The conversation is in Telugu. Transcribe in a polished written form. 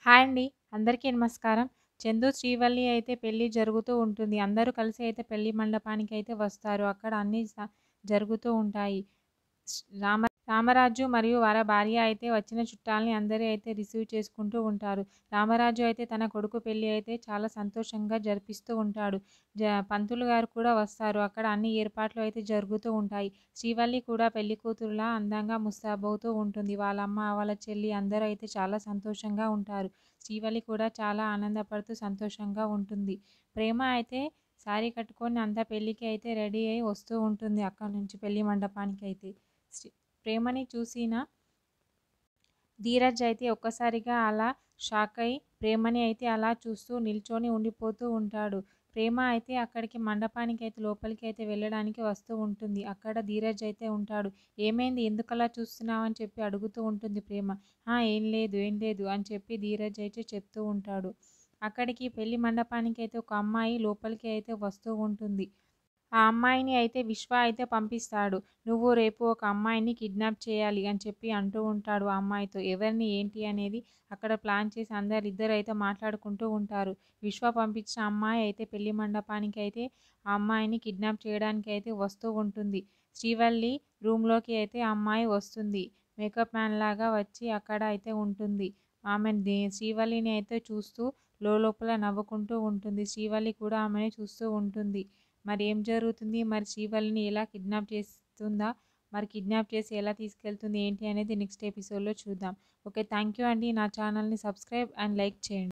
హాయ్ అండి. అందరికీ నమస్కారం. చందు, శ్రీవల్లి అయితే పెళ్లి జరుగుతూ ఉంటుంది. అందరూ కలిసి అయితే పెళ్లి మండపానికైతే వస్తారు. అక్కడ అన్నీ జరుగుతూ ఉంటాయి. స్ రామ రామరాజు మరియు వారి భార్య అయితే వచ్చిన చుట్టాలని అందరూ అయితే రిసీవ్ చేసుకుంటూ ఉంటారు. రామరాజు అయితే తన కొడుకు పెళ్లి అయితే చాలా సంతోషంగా జరిపిస్తూ ఉంటాడు. పంతులు గారు కూడా వస్తారు. అక్కడ అన్ని ఏర్పాట్లు అయితే జరుగుతూ ఉంటాయి. శ్రీవల్లి కూడా పెళ్లి కూతురులా అందంగా ముస్తాబవుతూ ఉంటుంది. వాళ్ళ అమ్మ, వాళ్ళ చెల్లి అందరూ అయితే చాలా సంతోషంగా ఉంటారు. శ్రీవల్లి కూడా చాలా ఆనందపడుతూ సంతోషంగా ఉంటుంది. ప్రేమ అయితే శారీ కట్టుకొని అంతా పెళ్ళికి అయితే రెడీ అయ్యి వస్తూ ఉంటుంది అక్కడి నుంచి పెళ్లి మండపానికి అయితే. ప్రేమని చూసిన ధీరజ్ అయితే ఒక్కసారిగా అలా షాక్ అయి ప్రేమని అయితే అలా చూస్తూ నిల్చొని ఉండిపోతూ ఉంటాడు. ప్రేమ అయితే అక్కడికి మండపానికి అయితే లోపలికి అయితే వెళ్ళడానికి వస్తూ ఉంటుంది. అక్కడ ధీరజ్ అయితే ఉంటాడు. ఏమైంది, ఎందుకలా చూస్తున్నావు అని చెప్పి అడుగుతూ ఉంటుంది ప్రేమ. ఏం లేదు ఏం లేదు అని చెప్పి ధీరజ్ అయితే చెప్తూ ఉంటాడు. అక్కడికి పెళ్లి మండపానికి అయితే ఒక అమ్మాయి లోపలికి అయితే వస్తూ ఉంటుంది. ఆ అమ్మాయిని అయితే విశ్వ అయితే పంపిస్తాడు. నువ్వు రేపు ఒక అమ్మాయిని కిడ్నాప్ చేయాలి అని చెప్పి అంటూ ఉంటాడు ఆ అమ్మాయితో. ఎవరిని ఏంటి అనేది అక్కడ ప్లాన్ చేసి ఇద్దరు అయితే మాట్లాడుకుంటూ ఉంటారు. విశ్వ పంపించిన అమ్మాయి అయితే పెళ్లి మండపానికి అయితే ఆ అమ్మాయిని కిడ్నాప్ చేయడానికి అయితే వస్తూ ఉంటుంది. శ్రీవల్లి రూమ్లోకి అయితే ఆ అమ్మాయి వస్తుంది. మేకప్ మ్యాన్ లాగా వచ్చి అక్కడ అయితే ఉంటుంది. ఆమె శ్రీవల్లిని అయితే చూస్తూ లోపల నవ్వుకుంటూ ఉంటుంది. శ్రీవల్లి కూడా ఆమెని చూస్తూ ఉంటుంది. మరి ఏం జరుగుతుంది? మరి శ్రీవల్లిని ఎలా కిడ్నాప్ చేస్తుందా? మరి కిడ్నాప్ చేసి ఎలా తీసుకెళ్తుంది ఏంటి అనేది నెక్స్ట్ ఎపిసోడ్‌లో చూద్దాం. ఓకే. థ్యాంక్ యూ అండి. నా ఛానల్‌ని సబ్స్క్రైబ్ అండ్ లైక్ చేయండి.